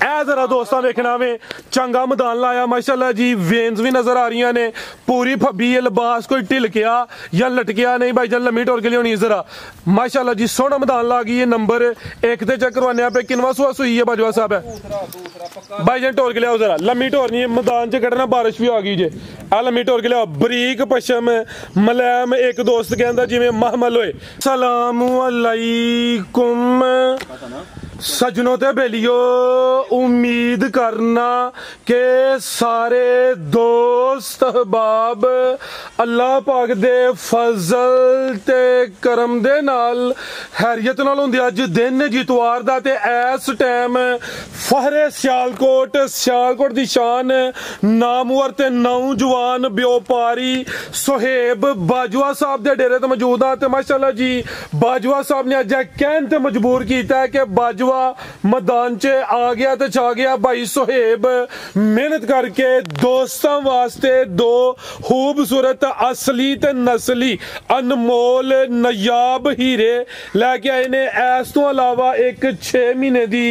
ए जरा दोस्तों देखना वे चंगा मैदान लाया माशाल्लाह जी। वेन्स भी नजर आ रही ने पूरी फब्बी लिबास कोई ढिलकिया या लटकिया नहीं भाई जान लम्मी टोर के लिए होनी जरा माशाल्लाह जी। सोना मैदान ला गई है नंबर एक ते चेक करवाने पे किनवा सुहा सुई है बाजवा साहब है भाई जान टोर के लिया जरा लम्मी टोर नहीं मैदान च कटना बारिश भी आ गई जे आ लम्मी टोर के लिया बरीक पशम मलैम। एक दोस्त कहता जिमें महमल होए सलाम अलैकुम सजनों ते बेलियो उम्मीद करना के सारे दोस्त अहबाब अल्लाह पाक दे फजल ते करम दे नाल हैरियत नाल हुंदे अज दिन जितवार दा ते इस टाइम फहरे सियालकोट दी शान नामवर ते नौजवान व्यापारी सुहेब बाजवा साहब दे डेरे ते मौजूद आ ते माशाल्लाह जी बाजवा साहब ने अज कहन ते मजबूर कीता है कि बाजवा मैदान च आ गया तो छा गया। भाई सुहेब मेहनत करके दोस्तों वास्ते दो खूबसूरत असली ते नस्ली अनमोल नयाब हीरे लैके आए ने। इस तो अलावा एक 6 महीने दी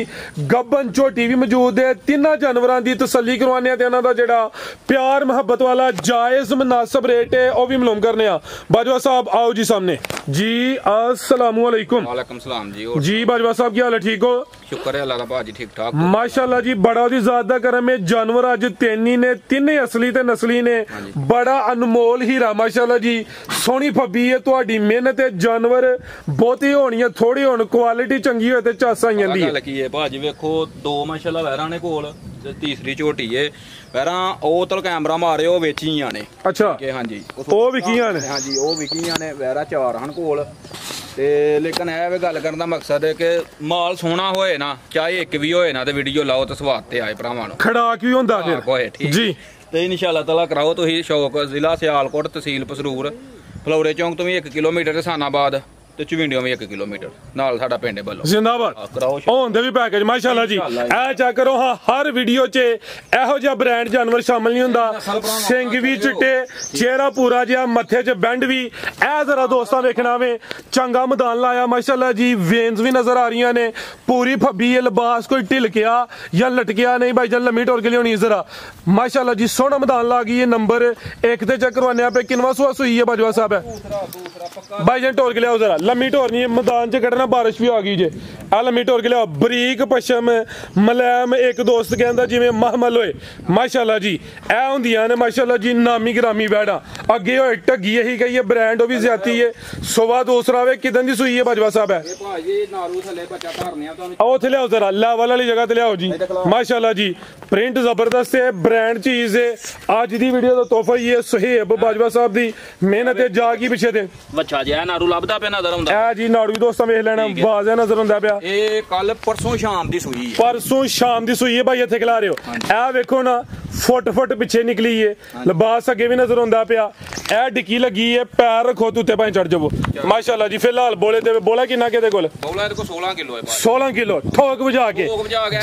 गब्बन झोटी भी मौजूद है। तिना जानवरों की तसल्ली करवाने ते इन्हां दा जेड़ा प्यार मोहब्बत वाला जायज मुनासिब रेट है वह भी मालूम करने। बाजवा साहब आओ जी सामने जी। अस्सलाम वालेकुम। वालेकुम सलाम जी। जी बाजवा साहब क्या हाल है, ठीक हो? शुक्र है अल्लाह दा भाजी ठीक ठाक माशाल्लाह जी। बड़ा दी ज़ात दा करम है जानवर अज तीन ने तिन्ने असली ते नस्ली ने बड़ा अनमोल हीरा माशाल्लाह जी। सोहनी फब्बी है तुहाडी मेहनत है जानवर बहुती होनी है थोड़ी होन क्वालिटी चंगी होए ते चस आई जंदी है। लगी है भाजी वेखो दो माशाल्लाह वैरां ने कोल ते तीसरी झोटी है वैरां ओ तल कैमरा मारे ओ वेचियां ने। अच्छा हां जी ओ विकियां ने। हां जी ओ विकियां ने वैरा चार हन कोल ते लेकिन है गल करन दा मकसद है कि माल सोहना होए ना चाहे एक भी होए ना ते वीडियो लाओ ते स्वाद ते आए भरावां नूं खड़ाक भी हुंदा फिर होए ठीक जी ते इंशाअल्लाह ताला कराओ तुसीं शौक जिला सियालकोट तहसील पसरूर फलौरे चौंक तो भी 1 किलोमीटर हसानाबाद ते चविंडियों भी 1 किलोमीटर नाल साडा पिंड बल्लो जिंदाबाद होंदे भी पैकेज माशाल्लाह जी। ए चेक करो हां हर वीडियो च एहो जिहा ब्रांड जानवर शामिल नहीं हुंदा। सिंग भी चिट्टे चेहरा पूरा जिहा मत्थे च बैंड भी। ए जरा दोस्तां देखना वे चंगा मैदान लाया माशाल्लाह जी। वेन्स भी नजर आ रही ने पूरी फब्बी लिबास कोई ढिलकिया या लटकिया नहीं भाई जान लम्मी टोर के लिए होनी जरा माशाल्लाह जी। सोना मैदान ला गई है नंबर एक ते चेक करवाने पे किनवा सुहा सुई है बाजवा साहब है भाई जान टोर के लिया जरा लम्मी टोर नहीं मैदान च कटना बारिश भी आ गई जे आ लम्मी टोर के लिया बरीक पशम मलैम। एक दोस्त कहता जिमें महमल होए माशाल्लाह जी। ए हुंदियां ने माशाल्लाह जी नामी ग्रामी बैड़ा अगे होए ढगी यही गई है ब्रांड भी ज्यादा है। सुबह दूसरा वे किदन दी सुई है बाजवा साहब है उथे लियाओ जरा लेवल वाली जगह ते लियाओ जी माशाल्लाह जी। प्रिंट जबरदस्त है ब्रांड चीज है। अज दी वीडियो दा तोहफा ही है सुहेब बाजवा साहब दी मेहनत है जागी पिछे ते बच्चा जे नारू लभदा पे नजर आउंदा ए जी नाड़ू भी दोस्तों वेख लेना वाज़ नजर आउंदा पिया। ए कल परसों शाम दी सुई है परसों शाम दी सुई है भाई इत्थे खिला रहे हो। ए वेखो ना फुट पिछे निकली है लिबास अगे भी नजर आउंदा पिया। ए डिक्की लगी है पैर रखो तू भाई चढ़ जाओ माशाल्लाह जी। फिलहाल बोले ते बोला किन्ना के कोल बोला इहदे कोल 16 किलो है 16 किलो ठोक बजा के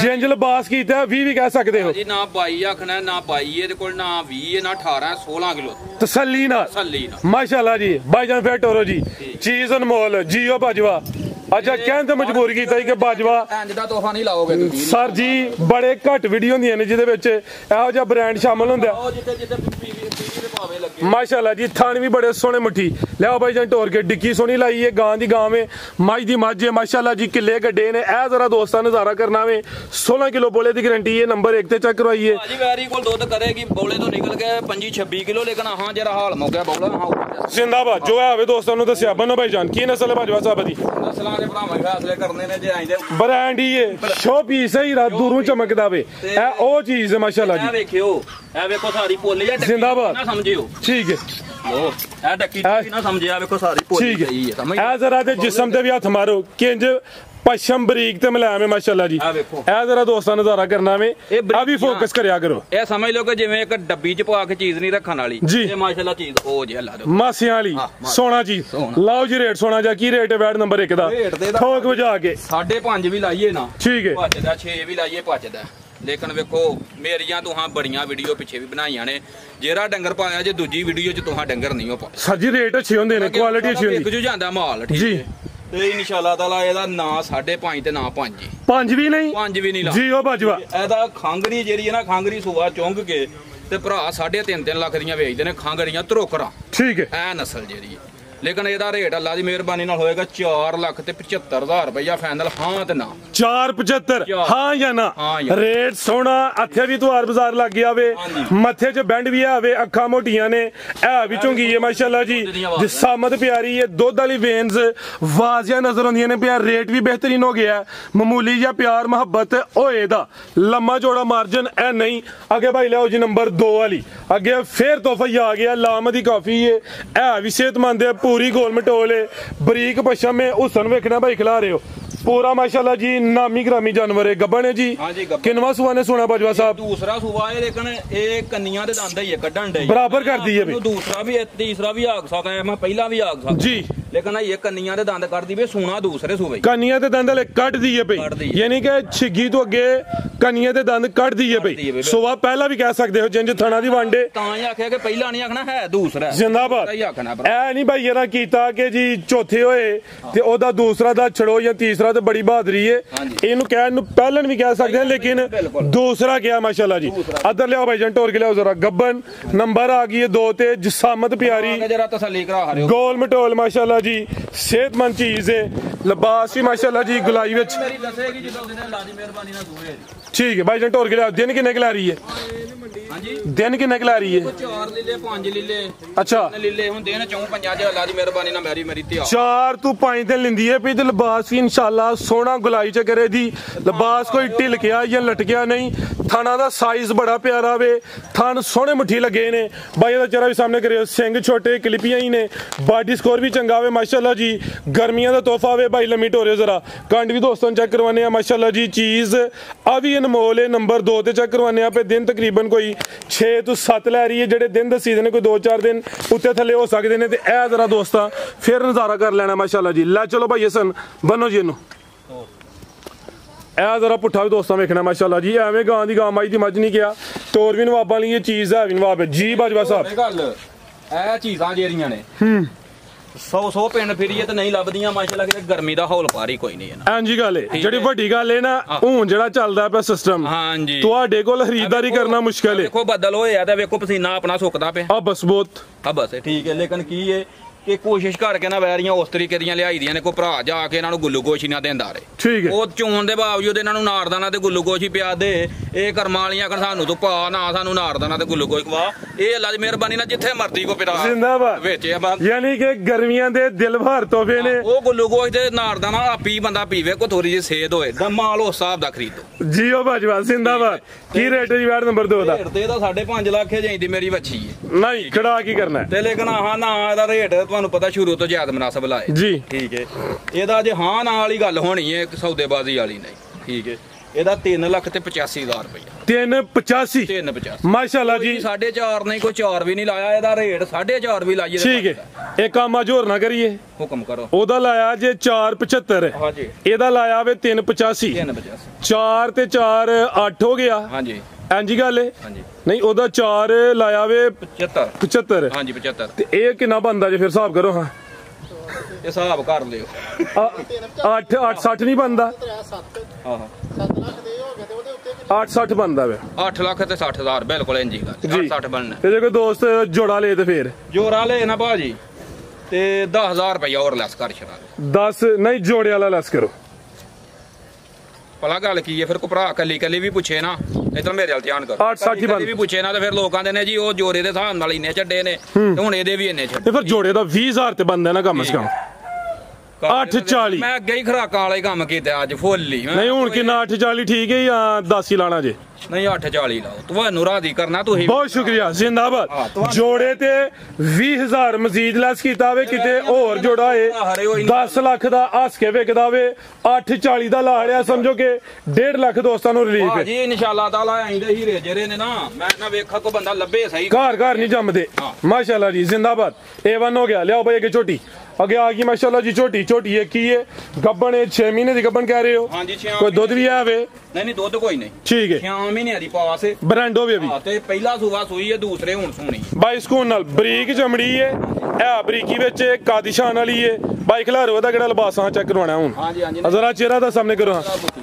जिंज लिबास कीता 20 भी कह सकते हो जी ना 22 आखना ना 22 इहदे कोल ना 20 ना 18 16 किलो तसल्ली ना माशाल्लाह जी। भाईजान फिर टोरो जी चीज अनमोल जियो बाजवा। अच्छा कहन तो मजबूर किया कि बाजवा तोहफा नहीं लाओगे सर जी बड़े घट वीडियो होंदियां ने जिहदे विच इहो जिहा ब्रांड शामिल हुंदा माशाल्लाह जी। थान भी बड़े सोहने मुट्ठी लियाओ भाई जान टोर के डिक्की सोहनी लाई है गां दी गां में मझ दी मझ है माशाल्लाह जी। किले गड्डे ने ए जरा दोस्तां नजारा करना वे 16 किलो बोले दी गारंटी है नंबर 1 ते चेक करवाइए भाजी। वैरी कोल दुध करेगी बोले तो निकल के 25 26 किलो लेकिन हां जरा हाल मुक गया बोला हां जिंदाबाद जो है दोस्तों ने दस्या बनो भाई जान की नस्ल है बाजवा साहब दी नस्लां दे भरावां फैसले करने ने जे आइंदे ब्रांड ही है शो पीस है हीरा दूरों चमकदा वे ए ओ चीज है माशाल्लाह जी। ए वेखियो ए वेखो सारी पोली या जिंदाबाद ना समझियो ठीक है लो ए डक्की ना समझे आ वेखो सारी पोली ठीक है। ए जरा ते जिस्म ते भी हथ मारो किंज पशम बरीक ते मुलायम है माशाल्लाह जी। ए जरा दोस्तां नजारा करना वे अभी फोकस करया करो। ए समझ लो कि जिवें एक डब्बी च पा के चीज नहीं रखन वाली ये माशाल्लाह चीज ओ जे ला दो मासियां वाली सोना चीज लाओ जी। रेट सोना जा की रेट है बैड नंबर 1 दा ठोक बजा के 5.5 भी लाइए ना ठीक है पचदा 6 भी लाइए पचदा लेकिन वेखो मेरियां तुहां बड़ियां वीडियो पिछे भी बनाइयां ने जेरा डंगर पाया जे दूजी वीडियो च तुहां डंगर नहीं हो पा सर जी रेट अच्छे होंदे ने क्वालिटी अच्छी होंदी एक जो जांदा माल ठीक है ਤੇ ਇਨਸ਼ਾਅੱਲਾ ਤਾਲਾ ਇਹਦਾ ਨਾ 5.5 ਤੇ ਨਾ 5 ਜੀ 5 ਵੀ ਨਹੀਂ 5 ਵੀ ਨਹੀਂ ਲਾ ਜੀ ਉਹ ਬਾਜਵਾ ਇਹਦਾ ਖਾਂਗਰੀ ਜਿਹੜੀ ਹੈ ਨਾ ਖਾਂਗਰੀ ਸੂਆ ਚੁੰਗ ਕੇ ਤੇ ਭਰਾ 3.5 ਲੱਖ ਦੀਆਂ ਵੇਚਦੇ ਨੇ ਖਾਂਗਰੀਆਂ ਧਰੋਕਰਾਂ ਠੀਕ ਹੈ ਇਹ ਨਸਲ ਜਿਹੜੀ ਹੈ ਲੇਕਿਨ ਇਹਦਾ ਰੇਟ ਅੱਲਾ ਦੀ ਮਿਹਰਬਾਨੀ ਨਾਲ ਹੋਏਗਾ 4,75,000 ਰੁਪਇਆ ਫਾਈਨਲ ਹਾਂ ਤੇ ਨਾ 475 ਹਾਂ ਜਾਂ ਨਾ ਹਾਂ ਜਾਂ। ਰੇਟ ਸੋਹਣਾ ਇੱਥੇ ਵੀ ਤੁਹਾਰ ਬਾਜ਼ਾਰ ਲੱਗ ਗਿਆ ਵੇ ਮੱਥੇ 'ਚ ਬੈਂਡ ਵੀ ਆਵੇ ਅੱਖਾਂ ਮੋਟੀਆਂ ਨੇ ਇਹ ਵੀ ਝੁੰਗੀ ਹੈ ਮਾਸ਼ਾਅੱਲਾ ਜੀ ਜਿਸਾਮਤ ਪਿਆਰੀ ਹੈ ਦੁੱਧ ਵਾਲੀ ਵੇਨਸ ਵਾਜ਼ਿਆ ਨਜ਼ਰ ਆਉਂਦੀਆਂ ਨੇ ਪਿਆ ਰੇਟ ਵੀ ਬਿਹਤਰੀਨ ਹੋ ਗਿਆ ਮਾਮੂਲੀ ਜਿਹਾ ਪਿਆਰ ਮੁਹੱਬਤ ਹੋਏ ਦਾ ਲੰਮਾ ਚੌੜਾ ਮਾਰਜਨ ਇਹ ਨਹੀਂ ਅੱਗੇ ਭਾਈ ਲਿਆਓ ਜੀ ਨੰਬਰ 2 ਵਾਲੀ ਅੱਗੇ ਫੇਰ ਤੋਹਫਾ ਹੀ ਆ ਗਿਆ ਲਾਮ ਦੀ ਕਾਫੀ ਹੈ ਇਹ ਵੀ ਸਿਹਤਮੰਦ ਹੈ पूरी गोल मटोल है बरीक पशम है हुसन वेखना भाई खिला रहे हो पूरा माशाल्लाह जी नामी ग्रामी जानवर है गब्बन है जी किनवा सुबह ने सुना बाजवा साहब दूसरा सुबह है लेकिन एक कन्निया दे दंद ही है कड्डन दे बराबर कर दी है दूसरा भी तीसरा भी आग सकता है मैं पहला भी आग सकता जी लेकिन ये कन्निया दे दंद कर दी वे सोना दूसरे सूबे कन्निया दे दंद कट दी है भाई यानी कि छिगी तो अगे कन्निया दे दंद कट दी है भाई सुबह पहला भी कह सकते हो जिंज थाना दी वांडे तां ही आखिया कि पहला नहीं आखना है दूसरा जिंदाबाद ऐ नहीं भाई ये कीता कि जी चौथे होए ते ओदा दूसरा दा छड़ो या तीसरा तो बड़ी बहादुरी है इनू कहन पहलन भी कह सकते हैं लेकिन दूसरा क्या माशाल्लाह जी अदर लियाओ भाई जन टोर के लियाओ जरा गब्बन नंबर आ गई है 2 ते जिसामत प्यारी जरा तसल्ली करा रहे हो गोल मटोल माशाल्लाह जी सेहतमंद चीज है लिबास भी माशाल्लाह जी गुलाई विच मेरी दसेगी जिद्दां दिन अल्लाह दी मेहरबानी नाल दूए ठीक है भाई जन टोर के लियाओ दिन किन्ने खिला रही है दिन किन्ने खिला रही है 4 लीले 5 लीले अच्छा लीले हुंदे ने 4-5 ज अल्लाह दी मेहरबानी नाल मेरी ध्यान 4 तू 5 दिन लिंदी है भी ते लिबास भी इंशाल्लाह सोना गुलाई च करे दी लिबास कोई ढिलकिया या लटकिया नहीं थाना दा साइज बड़ा प्यारा वे थान सोहने मुट्ठी लगे ने भाई दा चेहरा भी सामने करियो सिंग छोटे क्लिपियां ही ने बॉडी स्कोर भी चंगा वे माशाल्लाह जी गर्मियां दा तोहफा वे भाई लम्मी टोरे जरा कंड भी दोस्तों चेक करवाने माशाल्लाह जी चीज अभी अनमोल है नंबर 2 ते चेक करवाने पे दिन तकरीबन कोई 6 तो 7 लै रही है जेडे दिन दसी दे ने कोई 2-4 दिन उत्ते थल्ले हो सकदे ने ते ए जरा दोस्तां फिर नजारा कर लेना माशाल्लाह जी लै चलो भाई हसन बनो जी इनू ਇਹ ਜ਼ਰਾ ਪੁੱਠਾ ਵੀ ਦੋਸਤਾਂ ਵੇਖਣਾ ਮਾਸ਼ਾਅੱਲਾ ਜੀ ਐਵੇਂ ਗਾਂ ਦੀ ਗਾਂ ਮਾਈ ਦੀ ਮੱਝ ਨਹੀਂ ਗਿਆ ਤੋਰ ਵੀ ਨਵਾਬਾਂ ਲਈ ਇਹ ਚੀਜ਼ ਹੈ ਵੀ ਨਵਾਬ ਜੀ ਬਾਜਵਾ ਸਾਹਿਬ ਗੱਲ ਇਹ ਚੀਜ਼ਾਂ ਜਿਹੜੀਆਂ ਨੇ 100 ਪਿੰਡ ਫਿਰੀਏ ਤੇ ਨਹੀਂ ਲੱਭਦੀਆਂ ਮਾਸ਼ਾਅੱਲਾ ਕਿ ਗਰਮੀ ਦਾ ਹੌਲ ਪਾਰੀ ਕੋਈ ਨਹੀਂ ਹੈ ਐਂਜੀ ਗੱਲ ਹੈ ਜਿਹੜੀ ਵੱਡੀ ਗੱਲ ਹੈ ਨਾ ਹੁਣ ਜਿਹੜਾ ਚੱਲਦਾ ਪਿਆ ਸਿਸਟਮ ਹਾਂਜੀ ਤੁਹਾਡੇ ਕੋਲ ਖਰੀਦਦਾਰੀ ਕਰਨਾ ਮੁਸ਼ਕਲ ਹੈ ਦੇਖੋ ਬੱਦਲ ਹੋਇਆ ਤੇ ਵੇਖੋ ਪਸੀਨਾ ਆਪਣਾ ਸੁੱਕਦਾ ਪਿਆ ਆ ਬਸ ਬਹੁਤ ਆ ਬਸ ਠੀਕ ਹੈ ਲੇਕਿਨ ਕੀ ਹੈ ਕਿ ਕੋਸ਼ਿਸ਼ ਕਰਕੇ ਨਾ ਵੈਰੀਆਂ ਉਸ ਤਰੀਕੇ ਦੀਆਂ ਲਿਆਈ ਦੀਆਂ ਨੇ ਕੋਈ ਭਰਾ ਜਾ ਕੇ ਇਹਨਾਂ ਨੂੰ ਗੁੱਲੂਗੋਸ਼ ਹੀ ਨਾ ਦਿੰਦਾ ਰਹੇ ਠੀਕ ਹੈ ਉਹ ਚੋਣ ਦੇ ਬਾਵਜੂਦ ਇਹਨਾਂ ਨੂੰ ਨਾਰਦਾਨਾ ਤੇ ਗੁੱਲੂਗੋਸ਼ ਹੀ ਪਿਆ ਦੇ ਇਹ ਕਰਮਾਂ ਵਾਲੀਆਂ ਕਿ ਸਾਨੂੰ ਤੋਂ ਪਾ ਨਾ ਸਾਨੂੰ ਨਾਰਦਾਨਾ ਤੇ ਗੁੱਲੂਗੋਸ਼ ਖਵਾ ਇਹ ਅੱਲਾ ਦੀ ਮਿਹਰਬਾਨੀ ਨਾਲ ਜਿੱਥੇ ਮਰਜ਼ੀ ਕੋ ਪਿਰਾ ਜ਼ਿੰਦਾਬਾਦ ਵਿੱਚ ਯਾਨੀ ਕਿ ਗਰਮੀਆਂ ਦੇ ਦਿਲ ਭਰ ਤੋਹਫੇ ਨੇ ਉਹ ਗੁੱਲੂਗੋਸ਼ ਤੇ ਨਾਰਦਾਨਾ ਆਪੀ ਬੰਦਾ ਪੀਵੇ ਕੋ ਥੋੜੀ ਜਿਹੀ ਸੇਧ ਹੋਏ ਮਾਲ ਉਸ ਹਿਸਾਬ ਦਾ ਖਰੀਦੋ ਜੀਓ ਬਾਜਵਾ ਜ਼ਿੰਦਾਬਾਦ ਕੀ ਰੇਟ ਹੈ ਜੀ ਵਾਰਡ ਨੰਬਰ 2 ਦਾ ਰੇਟ ਤੇ ਇਹਦਾ 5.5 ਲੱਖ ਹੈ ਜਾਂਦੀ ਮੇਰੀ ਵੱਛੀ ਹੈ ਨਹੀਂ ਖੜਾ ਕੀ ਕਰਨਾ ਤੇ ਲੇਕਿਨ ਹਾਂ ਨਾ ਇਹਦਾ ਰੇਟ ਤੁਹਾਨੂੰ ਪਤਾ ਸ਼ੁਰੂ ਤੋਂ ਜ਼ਿਆਦਾ ਮੁਨਾਸਬ ਲਾਏ ਜੀ ਠੀਕ ਹੈ ਇਹਦਾ ਜੇ ਹਾਂ ਨਾਲ ਵਾਲੀ ਗੱਲ ਹੋਣੀ ਹੈ ਸੌਦੇਬਾਜ਼ੀ ਵਾਲੀ ਨਹੀਂ ਠੀਕ ਹੈ ਇਹਦਾ 3,85,000 ਰੁਪਇਆ 385 ਮਾਸ਼ਾਅੱਲਾ ਜੀ 4.5 ਨਹੀਂ ਕੋਈ 4 ਵੀ ਨਹੀਂ ਲਾਇਆ ਇਹਦਾ ਰੇਟ 4.5 ਵੀ ਲਾਈਏ ਠੀਕ ਹੈ ਇਹ ਕੰਮ ਅੱਜ ਹੋਰ ਨਾ ਕਰੀਏ ਹੁਕਮ ਕਰੋ ਉਹਦਾ ਲਾਇਆ ਜੇ 475 ਹਾਂਜੀ ਇਹਦਾ ਲਾਇਆ ਵੇ 385 4 ਤੇ 4 8 ਹੋ ਗਿਆ ਹਾਂਜੀ ਇੰਜੀ ਗੱਲ ਹੈ ਹਾਂਜੀ ਨਹੀਂ ਉਹਦਾ 4 ਲਾਇਆ ਵੇ 75 ਹਾਂਜੀ 75 ਤੇ ਇਹ ਕਿੰਨਾ ਬਣਦਾ ਜੇ ਫਿਰ ਹਿਸਾਬ ਕਰੋ ਹਾਂ ਹਿਸਾਬ ਕਰ ਲਿਓ 8 60 ਨਹੀਂ ਬਣਦਾ ਆਹੋ 7 ਲੱਖ ਦੇ ਹੋ ਗਏ ਤੇ ਉਹਦੇ ਉੱਤੇ 860 ਬਣਦਾ ਵੇ 8 ਲੱਖ ਤੇ 60,000 ਬਿਲਕੁਲ ਇੰਜੀ ਗੱਲ 60 ਬਣਨਾ ਤੇ ਜੇ ਕੋਈ ਦੋਸਤ ਜੋੜਾ ਲੇ ਤੇ ਫੇਰ ਜੋੜਾ ਲੈ ਨਾ ਭਾਜੀ ਤੇ 10,000 ਰੁਪਇਆ ਹੋਰ ਲੈਸ ਕਰ ਛੜਾ 10 ਨਹੀਂ ਜੋੜੇ ਵਾਲਾ ਲੈਸ ਕਰੋ ਭਲਾ ਗੱਲ ਕੀ ਹੈ ਫਿਰ ਕੋ ਭਰਾ ਕੱਲੀ ਵੀ ਪੁੱਛੇ ਨਾ ਇਧਰ ਮੇਰੇ ਵੱਲ ਧਿਆਨ ਕਰੋ 860 ਬੰਦ ਵੀ ਪੁੱਛੇ ਨਾ ਤੇ ਫਿਰ ਲੋਕਾਂ ਦੇ ਨੇ ਜੀ ਉਹ ਜੋੜੇ ਦੇ ਹਿਸਾਬ ਨਾਲ ਇੰਨੇ ਛੱਡੇ ਨੇ ਤੇ ਹੁਣ ਇਹਦੇ ਵੀ ਇੰਨੇ ਛੱਡੇ ਤੇ ਫਿਰ ਜੋੜੇ ਦਾ 20000 ਤੇ ਬੰਦਾ ਨਾ ਕਮ ਸੇ ਕਮ 840 ਮੈਂ ਅੱਗੇ ਹੀ ਖਰਾਕਾਂ ਵਾਲੇ ਕੰਮ ਕੀਤੇ ਅੱਜ ਫੁੱਲ ਹੀ ਨਹੀਂ ਹੁਣ ਕਿੰਨਾ 840 ਠੀਕ ਹੈ ਜਾਂ 10 ਹੀ ਲਾਣਾ ਜੇ ਨਹੀਂ 840 ਲਾਓ ਤੁਹਾਨੂੰ ਰਾਜ਼ੀ ਕਰਨਾ ਤੁਸੀਂ ਬਹੁਤ ਸ਼ੁਕਰੀਆ ਜ਼ਿੰਦਾਬਾਦ ਜੋੜੇ ਤੇ 20000 ਮਜ਼ੀਦ ਲੈਸ ਕੀਤਾ ਵੇ ਕਿਤੇ ਹੋਰ ਜੋੜਾ ਏ 10 ਲੱਖ ਦਾ ਹੱਸ ਕੇ ਵਿਕਦਾ ਵੇ 840 ਦਾ ਲਾ ਲਿਆ ਸਮਝੋ ਕਿ 1.5 ਲੱਖ ਦੋਸਤਾਂ ਨੂੰ ਰਿਲੀਫ ਹੈ ਜੀ ਇਨਸ਼ਾਅੱਲਾ ਤਾਲਾ ਆਇੰਦੇ ਹੀਰੇ ਜਿਹੜੇ ਨੇ ਨਾ ਮੈਂ ਨਾ ਵੇਖਾ ਕੋ ਬੰਦਾ ਲੱਭੇ ਸਹੀ ਘਰ ਨਹੀਂ ਜੰਮਦੇ ਮਾਸ਼ਾਅੱਲਾ ਜੀ ਜ਼ਿੰਦਾਬਾਦ A1 ਹੋ ਗਿਆ ਲਿਆਓ ਭਾਈ ਅੱਗੇ ਝੋਟੀ ਅੱਗੇ ਆ ਗਈ ਮਾਸ਼ਾਅੱਲਾ ਜੀ ਝੋਟੀ ਹੈ ਕੀ ਹੈ ਗੱਬਣ 6 ਮਹੀਨੇ ਦੀ ਗੱਬਣ ਕਹਿ ਰਹੇ ਹੋ ਹਾਂਜੀ 6 ਕੋਈ ਦੁੱਧ ਵੀ ਆਵੇ ਨਹੀਂ ਦੁੱਧ ਕੋਈ ਨਹੀਂ ਠੀਕ ਹੈ 6 ਮਹੀਨਿਆਂ ਦੀ ਪਾਸ ਹੈ ਬ੍ਰਾਂਡ ਹੋਵੇ ਵੀ ਤੇ ਪਹਿਲਾ ਸੂਆ ਸੂਈ ਹੈ ਦੂਸਰੇ ਹੁਣ ਸੂਣੀ ਬਾਈ ਸਕੂਨ ਨਾਲ ਬਰੀਕ ਚਮੜੀ ਹੈ ਇਹ ਬਰੀਕੀ ਵਿੱਚ ਕਾਦੀਸ਼ਾਨ ਵਾਲੀ ਹੈ भाई खिलारो दा केड़ा लिबास हां चेक करवाना हुन हाँ जी हाँ जी जरा चेहरा तो सामने करो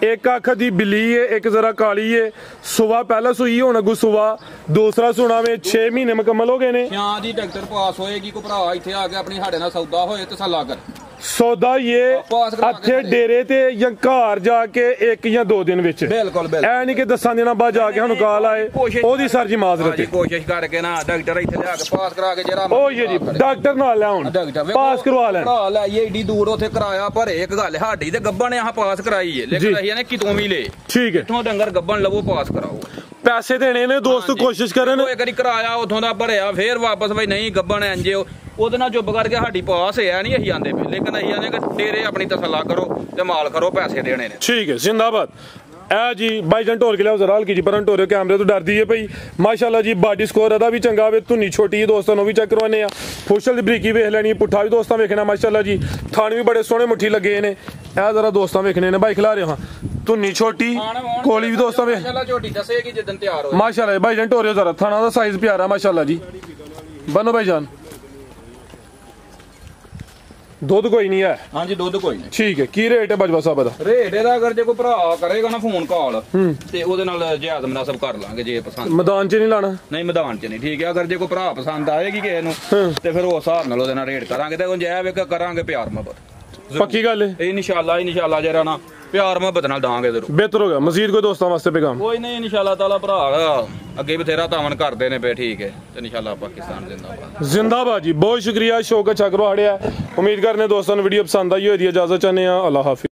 एक अख दी बिल्ली है एक जरा काली है सुबह पहला सुई होना गु सुबह दूसरा सुना में 6 महीने मुकम्मल हो गए ने हाँ जी डॉक्टर पास होएगी को भरा इथे आके अपनी साडे नाल सौदा होए तसल्ला कर सौदा ये पास करा के अच्छे डेरे ते या घर जाके 1 या 2 दिन विच बिल्कुल बिल्कुल ऐ नहीं कि 10 दिनों बाद जाके ਸਾਨੂੰ ਕਾਲ ਆਏ ਉਹਦੀ ਸਰ ਜੀ ਮਾਜ਼ਰਤ ਹੈ ਕੋਸ਼ਿਸ਼ ਕਰਕੇ ਨਾ ਡਾਕਟਰ ਇੱਥੇ ਲਿਆ ਕੇ ਪਾਸ ਕਰਾ ਕੇ ਜਿਹੜਾ ਉਹ ਇਹ ਜੀ ਡਾਕਟਰ ਨਾਲ ਲੈ ਹੁਣ ਪਾਸ ਕਰਵਾ ਲੈਣ ਭਰਾ ਲਾਈਏ ਏਡੀ ਦੂਰ ਉੱਥੇ ਕਰਾਇਆ ਭਰੇ ਇੱਕ ਗੱਲ ਸਾਡੀ ਤੇ ਗੱਬਣ ਨੇ ਆਹ ਪਾਸ ਕਰਾਈ ਏ ਲੇਕਿਨ ਅਸੀਂ ਨੇ ਕਿਤੋਂ ਵੀ ਲੇ ਠੀਕ ਹੈ ਇਥੋਂ ਡੰਗਰ ਗੱਬਣ ਲਵੋ ਪਾਸ ਕਰਾਓ ਪੈਸੇ ਦੇਣੇ ਨੇ ਦੋਸਤ ਕੋਸ਼ਿਸ਼ ਕਰਨ ਇੱਕ ਵਾਰੀ ਕਰਾਇਆ ਉਥੋਂ ਦਾ ਭਰਿਆ ਫੇਰ ਵਾਪਸ ਬਈ ਨਹੀਂ ਗੱਬਣ ਇੰਜੇ ਉਹਦੇ ਨਾਲ ਚੁੱਪ ਕਰਕੇ ਸਾਡੀ ਪਾਸ ਹੈ ਨਹੀਂ ਅਸੀਂ ਆਂਦੇ ਪਏ ਲੇਕਿਨ ਅਸੀਂ ਆਨੇ ਕਿ ਡੇਰੇ ਆਪਣੀ ਤਸੱਲਾ ਕਰੋ ਤੇ ਮਾਲ ਕਰੋ ਪੈਸੇ ਦੇਣੇ ਨੇ ਠੀਕ ਹੈ ਜ਼ਿੰਦਾਬਾਦ ਇਹ ਜੀ ਬਾਈਜਨ ਢੋਲ ਕੇ ਲਿਆਓ ਜ਼ਰਾ ਹਲਕੀ ਜੀ ਪਰਨ ਢੋਰਿਓ ਕੈਮਰੇ ਤੋਂ ਡਰਦੀ ਹੈ ਭਈ ਮਾਸ਼ਾਅੱਲਾ ਜੀ ਬਾਡੀ ਸਕੋਰ ਇਹਦਾ ਵੀ ਚੰਗਾ ਵੇ ਧੁੰਨੀ ਛੋਟੀ ਹੈ ਦੋਸਤਾਂ ਨੂੰ ਵੀ ਚੈੱਕ ਕਰਵਾਨੇ ਆ ਫੁਸ਼ਲ ਦੀ ਬਰੀਕੀ ਵੇਖ ਲੈਣੀ ਪੁੱਠਾ ਵੀ ਦੋਸਤਾਂ ਵੇਖਣਾ ਮਾਸ਼ਾਅੱਲਾ ਜੀ ਥਾਣ ਵੀ ਬੜੇ ਸੋਹਣੇ ਮੁੱਠੀ ਲੱਗੇ ਨੇ ਇਹ ਜ਼ਰਾ ਦੋਸਤਾਂ ਵੇਖਣੇ ਨੇ ਬਾਈ ਖਿਲਾ ਰਹੇ ਹਾਂ ਧੁੰਨੀ ਛੋਟੀ ਕੋਲੀ ਵੀ ਦੋਸਤਾਂ ਵੇ ਮਾਸ਼ਾਅੱਲਾ ਝੋਟੀ ਦੱਸੇਗੀ ਜਿੱਦਨ ਤਿਆਰ ਹੋਏ ਮਾਸ਼ਾਅੱਲਾ ਬਾਈਜਨ ਢੋਰਿਓ ਜ਼ਰਾ ਥਾਣਾ ਦਾ ਸਾਈਜ਼ ਪਿਆਰਾ ਮਾਸ਼ਾਅੱਲਾ ਜੀ ਬਨੋ ਭਾਈਜਾਨ ਦੁੱਧ ਕੋਈ ਨਹੀਂ ਹੈ हाँ जी ਦੁੱਧ ਕੋਈ ਨਹੀਂ ਠੀਕ ਹੈ ਕੀ ਰੇਟ ਹੈ ਬਜਵਾ ਸਾਹਿਬ ਦਾ ਰੇਟ ਇਹਦਾ ਅਗਰ ਜੇ ਕੋਈ ਭਰਾ ਕਰੇਗਾ ਨਾ ਫੋਨ ਕਾਲ ਤੇ ਉਹਦੇ ਨਾਲ ਜਿਆਦ ਮਨਾਸਬ ਕਰ ਲਾਂਗੇ ਜੇ ਪਸੰਦ ਮੈਦਾਨ 'ਚ ਨਹੀਂ ਲਾਣਾ ਨਹੀਂ ਮੈਦਾਨ 'ਚ ਨਹੀਂ ਠੀਕ ਹੈ ਅਗਰ ਜੇ ਕੋਈ ਭਰਾ ਪਸੰਦ ਆਏਗੀ ਕਿਸੇ ਨੂੰ ਤੇ ਫਿਰ ਉਸ ਹਿਸਾਬ ਨਾਲ ਉਹਦੇ ਨਾਲ ਰੇਟ ਕਰਾਂਗੇ ਤੇ ਜੈ ਵੇ ਕਰਾਂਗੇ ਪਿਆਰ ਮੁਹੱਬਤ ਪੱਕੀ ਗੱਲ ਹੈ ਇਨਸ਼ਾਅੱਲਾ ਜਰਾ ਨਾ ਪਿਆਰ ਮੁਹੱਬਤ ਨਾਲ ਦਾਂਗੇ ਜ਼ਰੂਰ ਬਿਹਤਰ ਹੋ ਗਿਆ ਮਜ਼ੀਦ ਕੋਈ ਦੋਸਤਾਂ ਵਾਸਤੇ ਪੈਗਾਮ ਕੋਈ ਨਹੀਂ ਇਨਸ਼ਾਅੱਲਾ ਤਾਲਾ ਭਰਾ ਅੱਗੇ ਬਥੇਰਾ ਤਾਵਨ ਕਰਦੇ ਨੇ ਬੇ ਠੀਕ ਹੈ ਤੇ ਇਨਸ਼ਾਅੱਲਾ ਪਾਕਿਸਤਾਨ ਜ਼ਿੰਦਾਬਾਦ ਜ਼ਿੰਦਾਬਾਦ ਜੀ ਬਹੁਤ ਸ਼ੁਕਰੀਆ ਸ਼ੌਕ ਅੱਛਾ ਕਰਵਾੜਿਆ ਉਮੀਦ ਕਰਨੇ ਦੋਸਤਾਂ ਨੂੰ ਵੀਡੀਓ ਪਸੰਦ ਆਈ ਹੋਈ ਦੀ ਇਜਾਜ਼ਤ ਚਾਹਨੇ ਆ ਅੱਲਾਹ ਹਾਫਿਜ਼